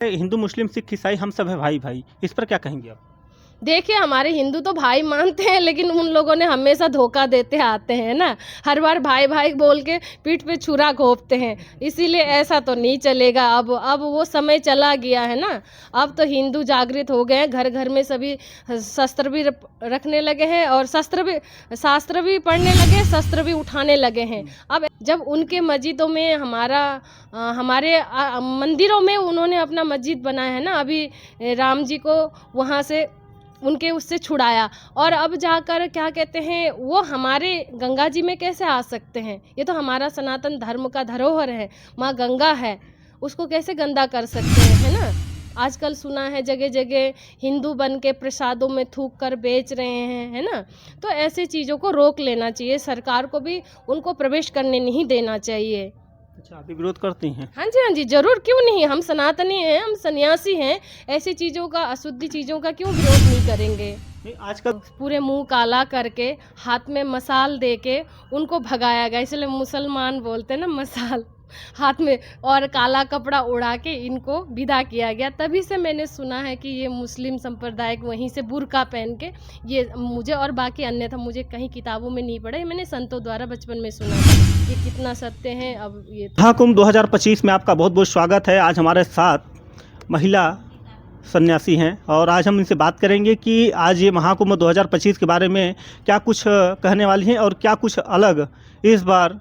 हिंदू, मुस्लिम, सिख, ईसाई हम सब है भाई भाई, इस पर क्या कहेंगे आप? देखिए, हमारे हिंदू तो भाई मानते हैं, लेकिन उन लोगों ने हमेशा धोखा देते आते हैं ना। हर बार भाई भाई बोल के पीठ पे छुरा घोंपते हैं, इसीलिए ऐसा तो नहीं चलेगा। अब वो समय चला गया है ना। अब तो हिंदू जागृत हो गए हैं, घर घर में सभी शस्त्र भी रखने लगे हैं और शास्त्र भी पढ़ने लगे, शस्त्र भी उठाने लगे हैं। अब जब उनके मस्जिदों में हमारे मंदिरों में उन्होंने अपना मस्जिद बनाया है ना, अभी राम जी को वहाँ से उनके उससे छुड़ाया, और अब जाकर क्या कहते हैं, वो हमारे गंगा जी में कैसे आ सकते हैं? ये तो हमारा सनातन धर्म का धरोहर है, माँ गंगा है, उसको कैसे गंदा कर सकते हैं, है ना। आजकल सुना है जगह जगह हिंदू बन के प्रसादों में थूक कर बेच रहे हैं, है ना। तो ऐसे चीज़ों को रोक लेना चाहिए, सरकार को भी उनको प्रवेश करने नहीं देना चाहिए। अच्छा, आप भी विरोध करती हैं? हाँ जी, हाँ जी, ज़रूर, क्यों नहीं। हम सनातनी हैं, हम सन्यासी हैं, ऐसी चीज़ों का, अशुद्धि चीज़ों का क्यों विरोध नहीं करेंगे। नहीं, आजकल पूरे मुंह काला करके, हाथ में मसाल दे के उनको भगाया गया, इसलिए मुसलमान बोलते हैं ना, मसाल हाथ में और काला कपड़ा उड़ा के इनको विदा किया गया। तभी से मैंने सुना है कि ये मुस्लिम संप्रदाय वहीं से बुर्का पहन के, ये मुझे और बाकी अन्यथा मुझे कहीं किताबों में नहीं पढ़ा, ये मैंने संतों द्वारा बचपन में सुना था। ये कितना सत्य है अब ये तो। महाकुंभ 2025 में आपका बहुत बहुत स्वागत है। आज हमारे साथ महिला सन्यासी हैं और आज हम इनसे बात करेंगे कि आज ये महाकुंभ 2025 के बारे में क्या कुछ कहने वाली हैं और क्या कुछ अलग इस बार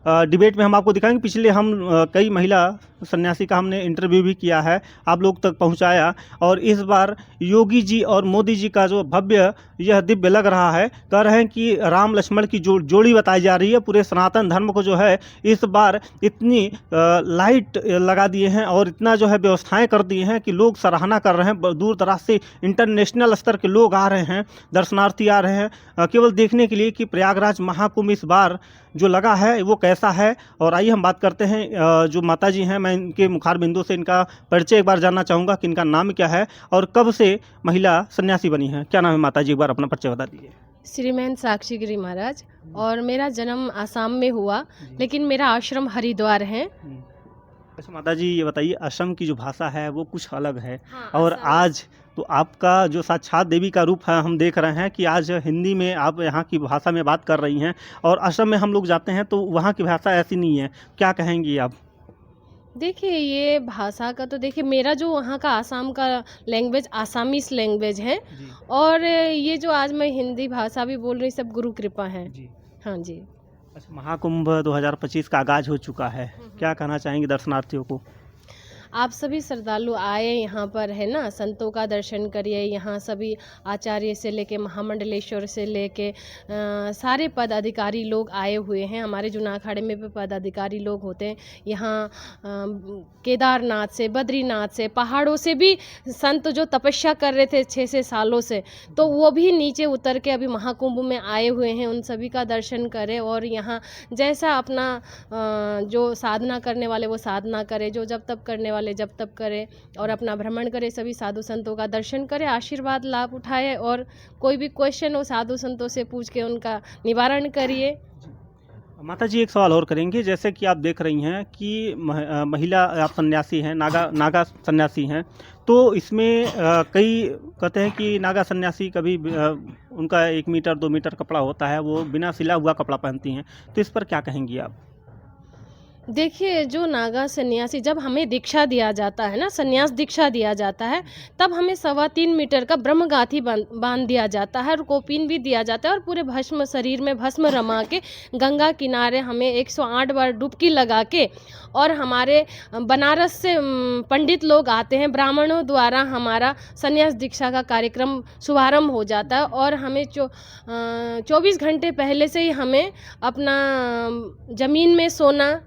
डिबेट में हम आपको दिखाएंगे। पिछले हम कई महिला सन्यासी का हमने इंटरव्यू भी किया है, आप लोग तक पहुंचाया, और इस बार योगी जी और मोदी जी का जो भव्य यह दिव्य लग रहा है, कह रहे हैं कि राम लक्ष्मण की जोड़ी बताई जा रही है। पूरे सनातन धर्म को जो है इस बार इतनी लाइट लगा दिए हैं और इतना जो है व्यवस्थाएं कर दी हैं कि लोग सराहना कर रहे हैं। दूर दराज से इंटरनेशनल स्तर के लोग आ रहे हैं, दर्शनार्थी आ रहे हैं केवल देखने के लिए कि प्रयागराज महाकुंभ इस बार जो लगा है वो कैसा है। और आइए हम बात करते हैं जो माता जी हैं, मैं इनके मुखार बिंदु से इनका परिचय एक बार जानना चाहूँगा कि इनका नाम क्या है और कब से महिला सन्यासी बनी है। क्या नाम है माता जी, एक बार अपना परिचय बता दीजिए। श्रीमैन साक्षी गिरी महाराज, और मेरा जन्म आसाम में हुआ, लेकिन मेरा आश्रम हरिद्वार है। अच्छा माता जी, ये बताइए, असम की जो भाषा है वो कुछ अलग है, हाँ, और असम। आज तो आपका जो साक्षात देवी का रूप है हम देख रहे हैं कि आज हिंदी में आप यहाँ की भाषा में बात कर रही हैं, और असम में हम लोग जाते हैं तो वहाँ की भाषा ऐसी नहीं है। क्या कहेंगी आप? देखिए, ये भाषा का तो देखिए, मेरा जो वहाँ का आसाम का लैंग्वेज आसामीस लैंग्वेज है, जी और ये जो आज मैं हिंदी भाषा भी बोल रही, सब गुरु कृपा है। जी। हाँ जी। अच्छा, महाकुंभ 2025 का आगाज हो चुका है, क्या कहना चाहेंगे दर्शनार्थियों को? आप सभी श्रद्धालु आए यहाँ पर, है ना, संतों का दर्शन करिए। यहाँ सभी आचार्य से लेके महामंडलेश्वर से लेके सारे पदाधिकारी लोग आए हुए हैं। हमारे जूना अखाड़े में भी पदाधिकारी लोग होते हैं। यहाँ केदारनाथ से, बद्रीनाथ से, पहाड़ों से भी संत जो तपस्या कर रहे थे 6 सालों से, तो वो भी नीचे उतर के अभी महाकुंभ में आए हुए हैं। उन सभी का दर्शन करें, और यहाँ जैसा अपना जो साधना करने वाले वो साधना करें, जो जब तब करने वाले जब तब करें, और अपना भ्रमण करें, सभी साधु संतों का दर्शन करें, आशीर्वाद लाभ उठाए, और कोई भी क्वेश्चन हो साधु संतों से पूछ के उनका निवारण करिए। माता जी, एक सवाल और करेंगे। जैसे कि आप देख रही हैं कि महिला आप सन्यासी हैं, नागा सन्यासी हैं, तो इसमें कई कहते हैं कि नागा सन्यासी कभी उनका 1 मीटर 2 मीटर कपड़ा होता है, वो बिना सिला हुआ कपड़ा पहनती हैं, तो इस पर क्या कहेंगी आप? देखिए, जो नागा सन्यासी, जब हमें दीक्षा दिया जाता है ना, सन्यास दीक्षा दिया जाता है, तब हमें 3.25 मीटर का ब्रह्मगाथी बांध दिया जाता है, और कोपीन भी दिया जाता है, और पूरे भस्म, शरीर में भस्म रमा के गंगा किनारे हमें 108 बार डुबकी लगा के, और हमारे बनारस से पंडित लोग आते हैं, ब्राह्मणों द्वारा हमारा सन्यास दीक्षा का कार्यक्रम शुभारंभ हो जाता है। और हमें 24 घंटे पहले से ही हमें अपना ज़मीन में सोना,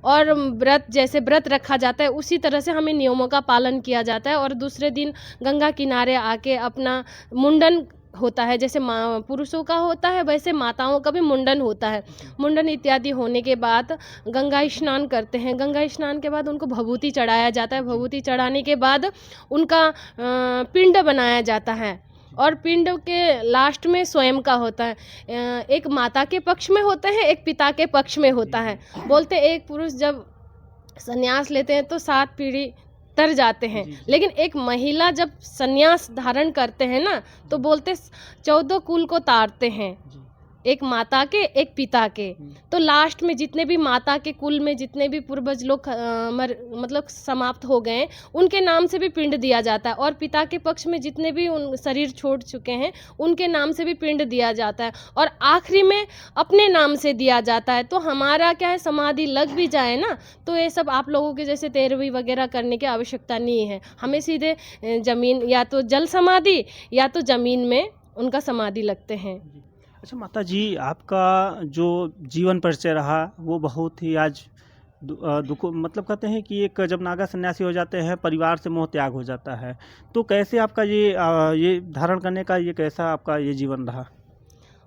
और व्रत, जैसे व्रत रखा जाता है उसी तरह से हमें नियमों का पालन किया जाता है। और दूसरे दिन गंगा किनारे आके अपना मुंडन होता है, जैसे पुरुषों का होता है वैसे माताओं का भी मुंडन होता है। मुंडन इत्यादि होने के बाद गंगा स्नान करते हैं। गंगा स्नान के बाद उनको भभूति चढ़ाया जाता है। भभूति चढ़ाने के बाद उनका पिंड बनाया जाता है, और पिंड के लास्ट में स्वयं का होता है। एक माता के पक्ष में होता है, एक पिता के पक्ष में होता है। बोलते एक पुरुष जब संन्यास लेते हैं तो 7 पीढ़ी तर जाते हैं। जी, जी। लेकिन एक महिला जब संन्यास धारण करते हैं ना, तो बोलते 14 कुल को तारते हैं, जी। एक माता के, एक पिता के। तो लास्ट में जितने भी माता के कुल में जितने भी पूर्वज लोग मतलब समाप्त हो गए, उनके नाम से भी पिंड दिया जाता है, और पिता के पक्ष में जितने भी उन शरीर छोड़ चुके हैं, उनके नाम से भी पिंड दिया जाता है, और आखिरी में अपने नाम से दिया जाता है। तो हमारा क्या है, समाधि लग भी जाए ना, तो ये सब आप लोगों के जैसे तेरहवीं वगैरह करने की आवश्यकता नहीं है। हमें सीधे जमीन, या तो जल समाधि या तो जमीन में उनका समाधि लगते हैं। अच्छा माता जी, आपका जो जीवन परिचय रहा वो बहुत ही आज दुख, मतलब कहते हैं कि एक जब नागा सन्यासी हो जाते हैं परिवार से मोह त्याग हो जाता है, तो कैसे आपका ये धारण करने का ये कैसा आपका ये जीवन रहा?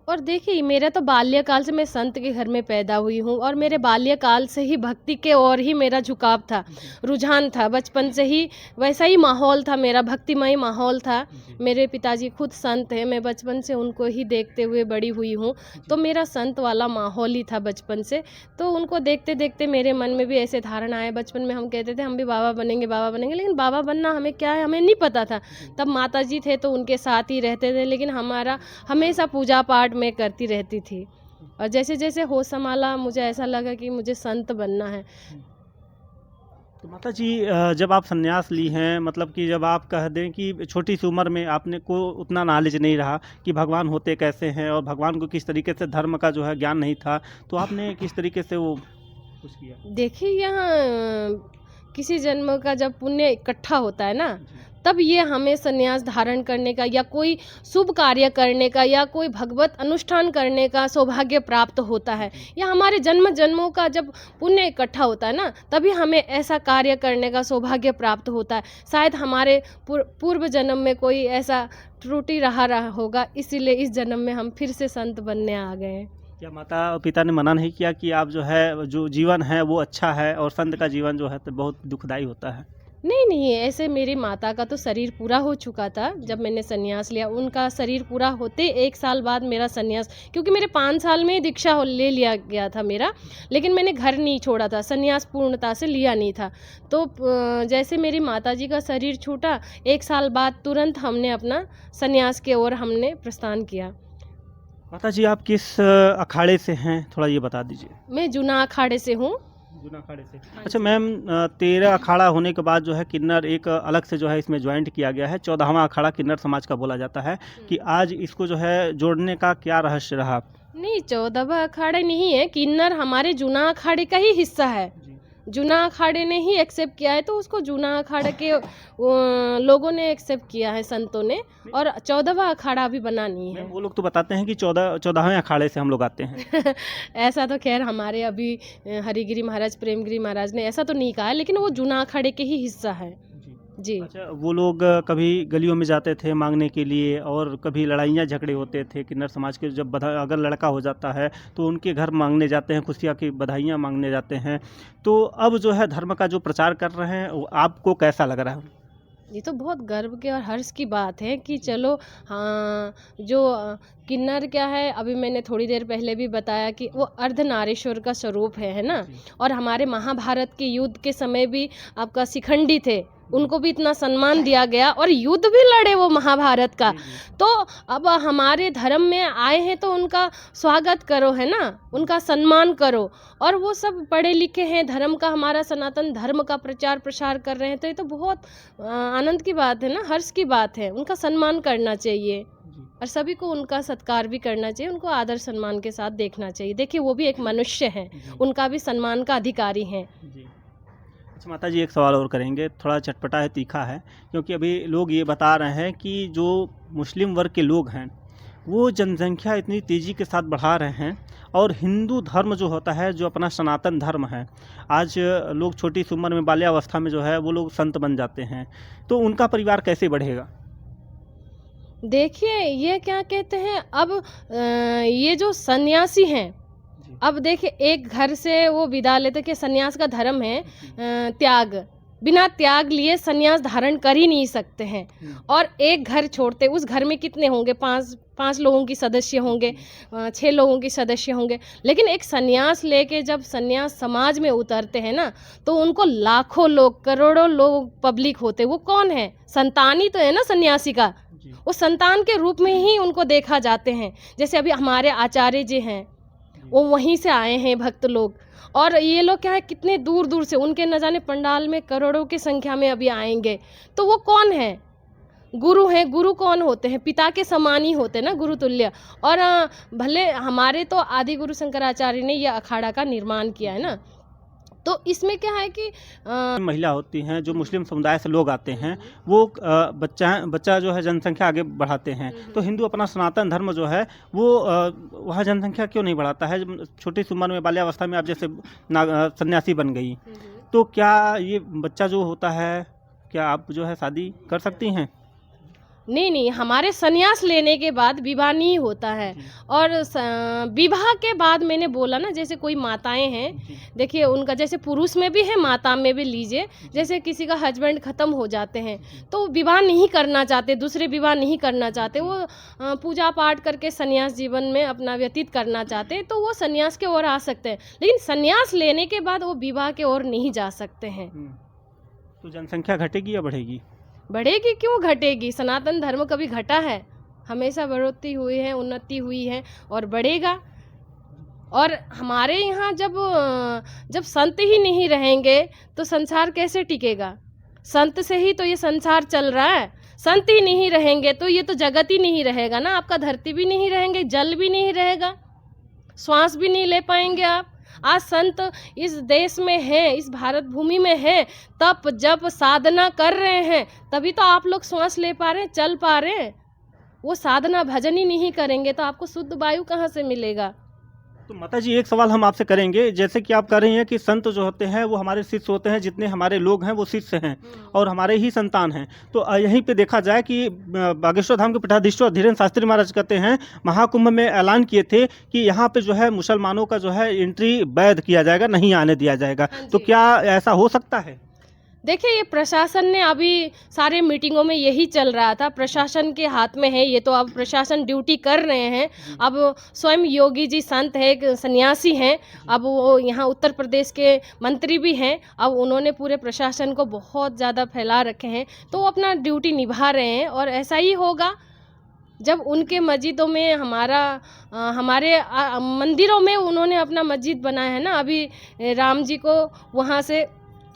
और देखिए, मेरा तो बाल्यकाल से मैं संत के घर में पैदा हुई हूँ, और मेरे बाल्यकाल से ही भक्ति के ओर ही मेरा झुकाव था, रुझान था। बचपन से ही वैसा ही माहौल था, मेरा भक्तिमय माहौल था। मेरे पिताजी खुद संत हैं, मैं बचपन से उनको ही देखते हुए बड़ी हुई हूँ, तो मेरा संत वाला माहौल ही था बचपन से। तो उनको देखते देखते मेरे मन में भी ऐसे धारणा आए। बचपन में हम कहते थे हम भी बाबा बनेंगे, बाबा बनेंगे, लेकिन बाबा बनना हमें क्या है हमें नहीं पता था। तब माता जी थे तो उनके साथ ही रहते थे, लेकिन हमारा हमेशा पूजा पाठ मैं करती रहती थी, और जैसे जैसे होश संभाला मुझे ऐसा लगा कि मुझे संत बनना है। तो माता जी, जब आप संन्यास ली हैं, मतलब कि जब आप कह दें कि छोटी सी उम्र में आपने को उतना नॉलेज नहीं रहा कि भगवान होते कैसे हैं और भगवान को किस तरीके से धर्म का जो है ज्ञान नहीं था, तो आपने किस तरीके से वो कुछ किया? देखिए, यहाँ किसी जन्म का जब पुण्य इकट्ठा होता है ना, तब ये हमें संन्यास धारण करने का, या कोई शुभ कार्य करने का, या कोई भगवत अनुष्ठान करने का सौभाग्य प्राप्त होता है, या हमारे जन्म जन्मों का जब पुण्य इकट्ठा होता है ना, तभी हमें ऐसा कार्य करने का सौभाग्य प्राप्त होता है। शायद हमारे पूर्व जन्म में कोई ऐसा त्रुटि रहा होगा, इसीलिए इस जन्म में हम फिर से संत बनने आ गए हैं। क्या माता पिता ने मना नहीं किया कि आप जो है जो जीवन है वो अच्छा है और संत का जीवन जो है तो बहुत दुखदाई होता है? नहीं नहीं, ऐसे मेरी माता का तो शरीर पूरा हो चुका था जब मैंने संन्यास लिया। उनका शरीर पूरा होते 1 साल बाद मेरा संन्यास, क्योंकि मेरे 5 साल में ही दीक्षा ले लिया गया था मेरा, लेकिन मैंने घर नहीं छोड़ा था, संन्यास पूर्णता से लिया नहीं था। तो जैसे मेरी माता जी का शरीर छूटा, 1 साल बाद तुरंत हमने अपना संन्यास की ओर हमने प्रस्थान किया। माता जी, आप किस अखाड़े से हैं, थोड़ा ये बता दीजिए। मैं जूना अखाड़े से हूँ। जूना अखाड़े से। अच्छा मैम, 13 अखाड़ा होने के बाद जो है किन्नर एक अलग से जो है इसमें ज्वाइंट किया गया है, 14वां अखाड़ा किन्नर समाज का बोला जाता है, कि आज इसको जो है जोड़ने का क्या रहस्य रहा? नहीं, 14वां अखाड़ा नहीं है, किन्नर हमारे जूना अखाड़े का ही हिस्सा है। जूना अखाड़े ने ही एक्सेप्ट किया है, तो उसको जूना अखाड़े के लोगों ने एक्सेप्ट किया है, संतों ने, और 14वां अखाड़ा अभी बना नहीं है। वो लोग तो बताते हैं कि 14वें अखाड़े से हम लोग आते हैं। ऐसा तो खैर हमारे अभी हरिगिरी महाराज, प्रेमगिरी महाराज ने ऐसा तो नहीं कहा है, लेकिन वो जूना अखाड़े के ही हिस्सा है जी। अच्छा, वो लोग कभी गलियों में जाते थे मांगने के लिए, और कभी लड़ाइयाँ झगड़े होते थे किन्नर समाज के, जब अगर लड़का हो जाता है तो उनके घर मांगने जाते हैं, खुशियाँ की बधाइयाँ मांगने जाते हैं। तो अब जो है धर्म का जो प्रचार कर रहे हैं, वो आपको कैसा लग रहा है? ये तो बहुत गर्व के और हर्ष की बात है कि चलो, हाँ, जो किन्नर क्या है, अभी मैंने थोड़ी देर पहले भी बताया कि वो अर्धनारीश्वर का स्वरूप है ना। और हमारे महाभारत के युद्ध के समय भी आपका शिखंडी थे, उनको भी इतना सम्मान दिया गया, और युद्ध भी लड़े वो महाभारत का। तो अब हमारे धर्म में आए हैं तो उनका स्वागत करो, है ना, उनका सम्मान करो। और वो सब पढ़े लिखे हैं, धर्म का, हमारा सनातन धर्म का प्रचार प्रसार कर रहे हैं, तो ये तो बहुत आनंद की बात है ना, हर्ष की बात है। उनका सम्मान करना चाहिए, और सभी को उनका सत्कार भी करना चाहिए, उनको आदर सम्मान के साथ देखना चाहिए। देखिए, वो भी एक मनुष्य हैं, उनका भी सम्मान का अधिकारी हैं। अच्छा माता जी, एक सवाल और करेंगे, थोड़ा चटपटा है, तीखा है, क्योंकि अभी लोग ये बता रहे हैं कि जो मुस्लिम वर्ग के लोग हैं वो जनसंख्या इतनी तेज़ी के साथ बढ़ा रहे हैं, और हिंदू धर्म जो होता है, जो अपना सनातन धर्म है, आज लोग छोटी सी उम्र में बाल्यावस्था में जो है वो लोग संत बन जाते हैं, तो उनका परिवार कैसे बढ़ेगा? देखिए, ये क्या कहते हैं, अब ये जो सन्यासी हैं, अब देखिए, एक घर से वो विदा लेते कि सन्यास का धर्म है त्याग, बिना त्याग लिए संन्यास धारण कर ही नहीं सकते हैं। और एक घर छोड़ते, उस घर में कितने होंगे, पाँच लोगों की सदस्य होंगे, 6 लोगों की सदस्य होंगे, लेकिन एक संन्यास लेके जब संन्यास समाज में उतरते हैं ना, तो उनको लाखों लोग, करोड़ों लोग पब्लिक होते। वो कौन है? संतान ही तो है ना सन्यासी का। वो संतान के रूप में ही उनको देखा जाते हैं। जैसे अभी हमारे आचार्य जी हैं, वो वहीं से आए हैं भक्त लोग, और ये लोग क्या है, कितने दूर दूर से, उनके न जाने पंडाल में करोड़ों की संख्या में अभी आएंगे। तो वो कौन है? गुरु हैं। गुरु कौन होते हैं? पिता के समान ही होते हैं ना, गुरु तुल्य। और भले हमारे तो आदि गुरु शंकराचार्य ने यह अखाड़ा का निर्माण किया है ना, तो इसमें क्या है कि महिला होती हैं, जो मुस्लिम समुदाय से लोग आते हैं, वो बच्चा जो है जनसंख्या आगे बढ़ाते हैं। तो हिंदू अपना सनातन धर्म जो है वो वह जनसंख्या क्यों नहीं बढ़ाता है? छोटी सी उम्र में, बाल्यावस्था में आप जैसे सन्यासी बन गई, तो क्या ये बच्चा जो होता है, क्या आप जो है शादी कर सकती हैं? नहीं, हमारे संन्यास लेने के बाद विवाह नहीं होता है। और विवाह के बाद मैंने बोला ना, जैसे कोई माताएं हैं, देखिए उनका जैसे पुरुष में भी है, माता में भी लीजिए, जैसे किसी का हस्बैंड ख़त्म हो जाते हैं तो विवाह नहीं करना चाहते, दूसरे विवाह नहीं करना चाहते, वो पूजा पाठ करके संन्यास जीवन में अपना व्यतीत करना चाहते हैं, तो वो संन्यास के ओर आ सकते हैं। लेकिन संन्यास लेने के बाद वो विवाह के ओर नहीं जा सकते हैं। तो जनसंख्या घटेगी या बढ़ेगी? बढ़ेगी, क्यों घटेगी? सनातन धर्म कभी घटा है? हमेशा बढ़ोतरी हुई है, उन्नति हुई है और बढ़ेगा। और हमारे यहाँ जब संत ही नहीं रहेंगे तो संसार कैसे टिकेगा? संत से ही तो ये संसार चल रहा है। संत ही नहीं रहेंगे तो ये तो जगत ही नहीं रहेगा ना। आपका धरती भी नहीं रहेंगे, जल भी नहीं रहेगा, श्वास भी नहीं ले पाएंगे आप। आज संत इस देश में है, इस भारत भूमि में है, तब जब साधना कर रहे हैं तभी तो आप लोग श्वास ले पा रहे हैं, चल पा रहे हैं। वो साधना भजन ही नहीं करेंगे तो आपको शुद्ध वायु कहाँ से मिलेगा? तो माता जी, एक सवाल हम आपसे करेंगे। जैसे कि आप कह रही हैं कि संत जो होते हैं वो हमारे शिष्य होते हैं, जितने हमारे लोग हैं वो शिष्य हैं और हमारे ही संतान हैं। तो यहीं पे देखा जाए कि बागेश्वर धाम के पीठाधीश्वर धीरेन्द्र शास्त्री महाराज कहते हैं, महाकुंभ में ऐलान किए थे कि यहाँ पे जो है मुसलमानों का जो है एंट्री वैध किया जाएगा, नहीं आने दिया जाएगा। तो क्या ऐसा हो सकता है? देखिए, ये प्रशासन ने अभी सारे मीटिंगों में यही चल रहा था, प्रशासन के हाथ में है ये। तो अब प्रशासन ड्यूटी कर रहे हैं। अब स्वयं योगी जी संत है, एक सन्यासी हैं, अब वो यहाँ उत्तर प्रदेश के मंत्री भी हैं। अब उन्होंने पूरे प्रशासन को बहुत ज़्यादा फैला रखे हैं, तो वो अपना ड्यूटी निभा रहे हैं। और ऐसा ही होगा जब उनके मस्जिदों में हमारे मंदिरों में उन्होंने अपना मस्जिद बनाया है ना। अभी राम जी को वहाँ से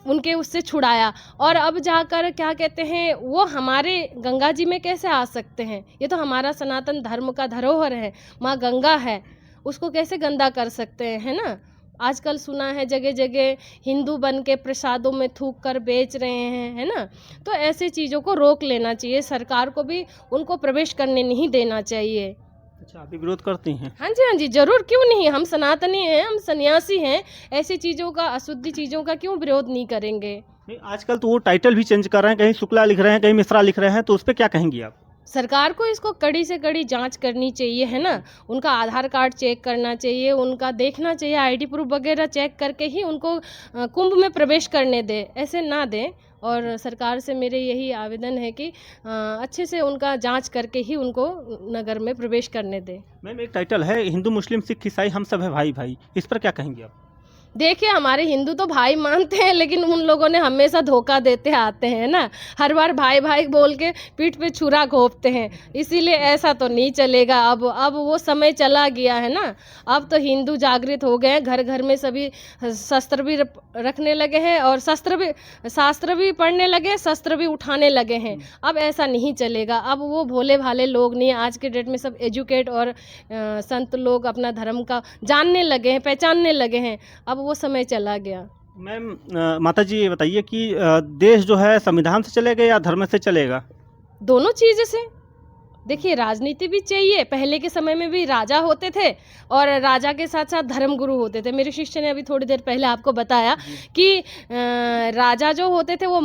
उनके उससे छुड़ाया, और अब जाकर क्या कहते हैं, वो हमारे गंगा जी में कैसे आ सकते हैं? ये तो हमारा सनातन धर्म का धरोहर है, माँ गंगा है, उसको कैसे गंदा कर सकते हैं, है ना? आजकल सुना है जगह जगह हिंदू बन के प्रसादों में थूक कर बेच रहे हैं, है ना? तो ऐसे चीज़ों को रोक लेना चाहिए, सरकार को भी उनको प्रवेश करने नहीं देना चाहिए। अच्छा, आप भी विरोध करती हैं? हाँ जी, जरूर, क्यों नहीं। हम सनातनी हैं, हम सन्यासी हैं, ऐसी चीज़ों का, अशुद्ध चीज़ों का क्यों विरोध नहीं करेंगे? नहीं, आजकल तो वो टाइटल भी चेंज कर रहे हैं, कहीं शुक्ला लिख रहे हैं, कहीं मिश्रा लिख रहे हैं, तो उस पर क्या कहेंगी आप? सरकार को इसको कड़ी से कड़ी जांच करनी चाहिए, है ना? उनका आधार कार्ड चेक करना चाहिए, उनका देखना चाहिए, आईडी प्रूफ वगैरह चेक करके ही उनको कुंभ में प्रवेश करने दे, ऐसे ना दें। और सरकार से मेरे यही आवेदन है कि अच्छे से उनका जांच करके ही उनको नगर में प्रवेश करने दें। मैम, एक टाइटल है, हिंदू मुस्लिम सिख ईसाई हम सब है भाई भाई, इस पर क्या कहेंगे आप? देखिए, हमारे हिंदू तो भाई मानते हैं, लेकिन उन लोगों ने हमेशा धोखा देते आते हैं ना। हर बार भाई भाई बोल के पीठ पे छुरा घोंपते हैं, इसीलिए ऐसा तो नहीं चलेगा। अब वो समय चला गया है ना। अब तो हिंदू जागृत हो गए हैं, घर घर में सभी शस्त्र भी रखने लगे हैं और शास्त्र भी पढ़ने लगे, शस्त्र भी उठाने लगे हैं। अब ऐसा नहीं चलेगा। अब वो भोले भाले लोग नहीं, आज के डेट में सब एजुकेट और संत लोग अपना धर्म का जानने लगे हैं, पहचानने लगे हैं। अब वो समय चला गया। मैम, माता जी ये बताइए कि देश जो है संविधान से चलेगा या धर्म से चलेगा? दोनों चीज़ से। देखिए, राजनीति भी चाहिए। पहले के समय में भी राजा होते थे और राजा के साथ साथ धर्म गुरु होते थे। मेरे शिष्य ने अभी थोड़ी देर पहले आपको बताया कि राजा जो होते थे वो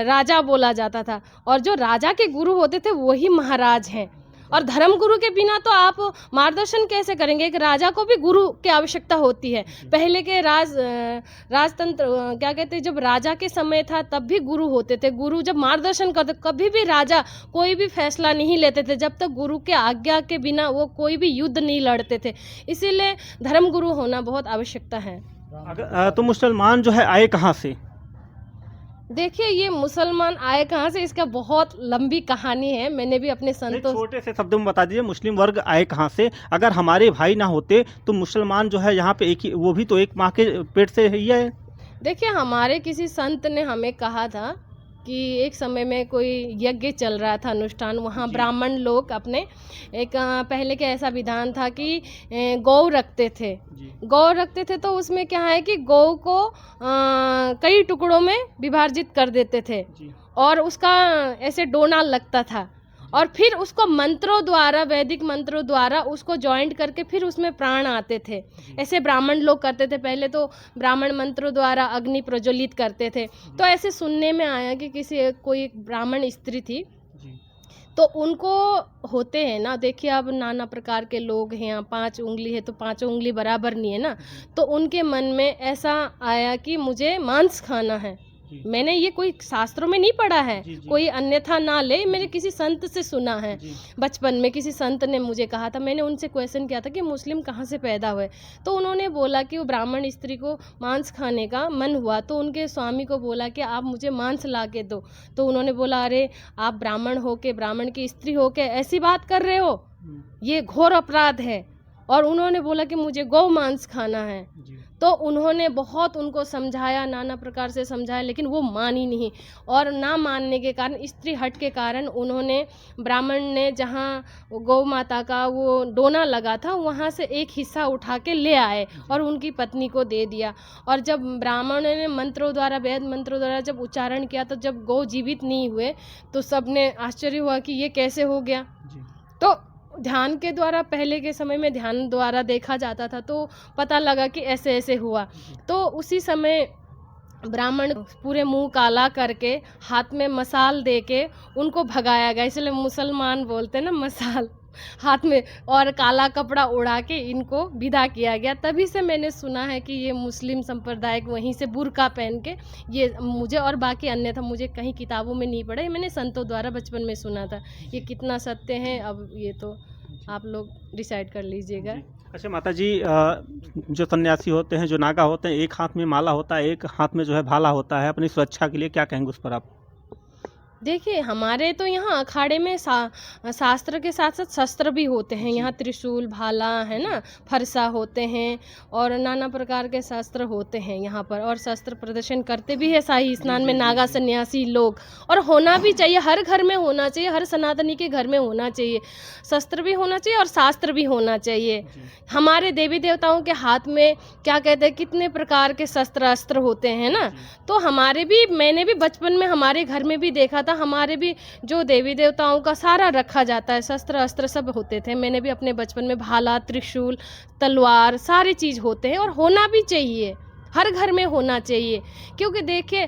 राजा बोला जाता था, और जो राजा के गुरु होते थे वही महाराज हैं। और धर्म गुरु के बिना तो आप मार्गदर्शन कैसे करेंगे। एक राजा को भी गुरु की आवश्यकता होती है। पहले के राजतंत्र क्या कहते हैं, जब राजा के समय था तब भी गुरु होते थे। गुरु जब मार्गदर्शन करते, कभी भी राजा कोई भी फैसला नहीं लेते थे जब तक गुरु के आज्ञा के बिना वो कोई भी युद्ध नहीं लड़ते थे। इसीलिए धर्म गुरु होना बहुत आवश्यकता है। अगर तो मुसलमान जो है आए कहाँ से? देखिए, ये मुसलमान आए कहाँ से, इसका बहुत लंबी कहानी है। मैंने भी अपने एक संतों छोटे से शब्दों में बता दीजिए, मुस्लिम वर्ग आए कहाँ से? अगर हमारे भाई ना होते तो मुसलमान जो है यहाँ पे एक ही, वो भी तो एक माँ के पेट से ही है। देखिए, हमारे किसी संत ने हमें कहा था कि एक समय में कोई यज्ञ चल रहा था, अनुष्ठान, वहाँ जी। ब्राह्मण लोग अपने एक पहले के ऐसा विधान था कि गौ रखते थे। जी। गौ रखते थे तो उसमें क्या है कि गौ को कई टुकड़ों में विभाजित कर देते थे जी। और उसका ऐसे डोना लगता था और फिर उसको मंत्रों द्वारा, वैदिक मंत्रों द्वारा उसको जॉइंट करके फिर उसमें प्राण आते थे। ऐसे ब्राह्मण लोग करते थे। पहले तो ब्राह्मण मंत्रों द्वारा अग्नि प्रज्वलित करते थे। तो ऐसे सुनने में आया कि कोई एक ब्राह्मण स्त्री थी, जी। तो उनको होते हैं ना, देखिए अब नाना प्रकार के लोग हैं, 5 उंगली है तो 5 उंगली बराबर नहीं है ना। तो उनके मन में ऐसा आया कि मुझे मांस खाना है। जी। मैंने ये कोई शास्त्रों में नहीं पढ़ा है, जी, जी। कोई अन्यथा ना ले, मैंने किसी संत से सुना है। जी। बचपन में किसी संत ने मुझे कहा था। मैंने उनसे क्वेश्चन किया था कि मुस्लिम कहाँ से पैदा हुए, तो उन्होंने बोला कि वो ब्राह्मण स्त्री को मांस खाने का मन हुआ तो उनके स्वामी को बोला कि आप मुझे मांस ला के दो। तो उन्होंने बोला, अरे आप ब्राह्मण हो के, ब्राह्मण की स्त्री हो के ऐसी बात कर रहे हो, ये घोर अपराध है। और उन्होंने बोला कि मुझे गौ मांस खाना है। जी। तो उन्होंने बहुत उनको समझाया, नाना प्रकार से समझाया, लेकिन वो मानी नहीं। और ना मानने के कारण, स्त्री हट के कारण, उन्होंने, ब्राह्मण ने जहाँ गौ माता का वो डोना लगा था वहाँ से एक हिस्सा उठा के ले आए और उनकी पत्नी को दे दिया। और जब ब्राह्मण ने मंत्रों द्वारा, वेद मंत्रों द्वारा जब उच्चारण किया तो जब गौ जीवित नहीं हुए तो सबने आश्चर्य हुआ कि ये कैसे हो गया। जी। तो ध्यान के द्वारा, पहले के समय में ध्यान द्वारा देखा जाता था तो पता लगा कि ऐसे ऐसे हुआ। तो उसी समय ब्राह्मण पूरे मुंह काला करके हाथ में मसाल दे के उनको भगाया गया। इसलिए मुसलमान बोलते हैं ना मसाल, हाथ में और काला कपड़ा उड़ा के इनको विदा किया गया। तभी से मैंने सुना है कि ये मुस्लिम संप्रदाय वहीं से बुर्का पहन के, ये मुझे और बाकी अन्यथा मुझे कहीं किताबों में नहीं पढ़ा, ये मैंने संतों द्वारा बचपन में सुना था। ये कितना सत्य है अब ये तो आप लोग डिसाइड कर लीजिएगा। जी। अच्छा माता जी, जो सन्यासी होते हैं, जो नागा होते हैं, एक हाथ में माला होता है, एक हाथ में जो है भाला होता है, अपनी सुरक्षा के लिए क्या कहेंगे उस पर आप? देखिए, हमारे तो यहाँ अखाड़े में शास्त्र के साथ साथ शस्त्र भी होते हैं। यहाँ त्रिशूल, भाला है ना, फरसा होते हैं और नाना प्रकार के शस्त्र होते हैं यहाँ पर। और शस्त्र प्रदर्शन करते भी है शाही स्नान में नागा सन्यासी लोग, और होना भी चाहिए, हर घर में होना चाहिए, हर सनातनी के घर में होना चाहिए। शस्त्र भी होना चाहिए और शास्त्र भी होना चाहिए। हमारे देवी देवताओं के हाथ में क्या कहते हैं, कितने प्रकार के शस्त्र अस्त्र होते हैं ना। तो हमारे भी, मैंने भी बचपन में हमारे घर में भी देखा था, हमारे भी जो देवी देवताओं का सारा रखा जाता है, शस्त्र अस्त्र सब होते थे। मैंने भी अपने बचपन में भाला, त्रिशूल, तलवार, सारी चीज़ होते हैं और होना भी चाहिए, हर घर में होना चाहिए। क्योंकि देखिए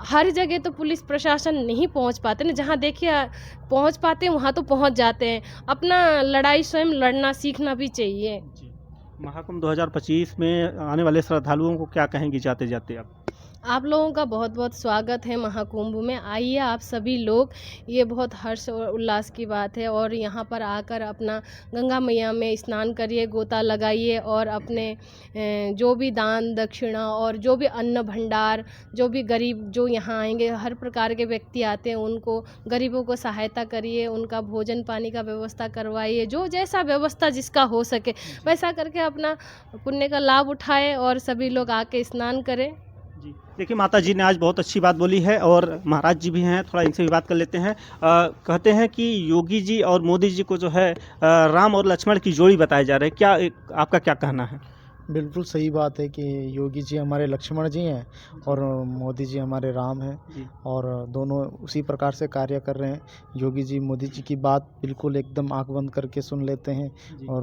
हर जगह तो पुलिस प्रशासन नहीं पहुंच पाते ना, जहां देखिए पहुंच पाते हैं वहां तो पहुंच जाते हैं। अपना लड़ाई स्वयं लड़ना सीखना भी चाहिए। महाकुंभ 2025 में आने वाले श्रद्धालुओं को क्या कहेंगी जाते जाते आप? आप लोगों का बहुत बहुत स्वागत है महाकुंभ में। आइए आप सभी लोग, ये बहुत हर्ष और उल्लास की बात है। और यहाँ पर आकर अपना गंगा मैया में स्नान करिए, गोता लगाइए और अपने जो भी दान दक्षिणा और जो भी अन्न भंडार, जो भी गरीब जो यहाँ आएंगे, हर प्रकार के व्यक्ति आते हैं, उनको, गरीबों को सहायता करिए, उनका भोजन पानी का व्यवस्था करवाइए, जो जैसा व्यवस्था जिसका हो सके वैसा करके अपना पुण्य का लाभ उठाए और सभी लोग आके स्नान करें। जी, देखिए माता जी ने आज बहुत अच्छी बात बोली है और महाराज जी भी हैं, थोड़ा इनसे भी बात कर लेते हैं। कहते हैं कि योगी जी और मोदी जी को जो है राम और लक्ष्मण की जोड़ी बताया जा रहा है, क्या आपका क्या कहना है? बिल्कुल सही बात है कि योगी जी हमारे लक्ष्मण जी हैं और मोदी जी हमारे राम हैं जी। और दोनों उसी प्रकार से कार्य कर रहे हैं। योगी जी मोदी जी की बात बिल्कुल एकदम आंख बंद करके सुन लेते हैं जी। और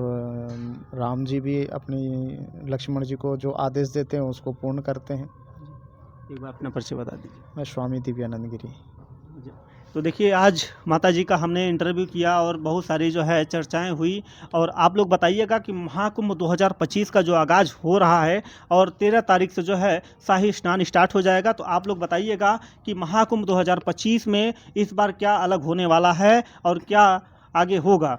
राम जी भी अपनी लक्ष्मण जी को जो आदेश देते हैं उसको पूर्ण करते हैं। एक बार अपना परिचय बता दीजिए। मैं स्वामी दिव्यानंद गिरी। तो देखिए आज माता जी का हमने इंटरव्यू किया और बहुत सारी जो है चर्चाएं हुई। और आप लोग बताइएगा कि महाकुंभ 2025 का जो आगाज़ हो रहा है और 13 तारीख से जो है शाही स्नान स्टार्ट हो जाएगा, तो आप लोग बताइएगा कि महाकुंभ 2025 में इस बार क्या अलग होने वाला है और क्या आगे होगा।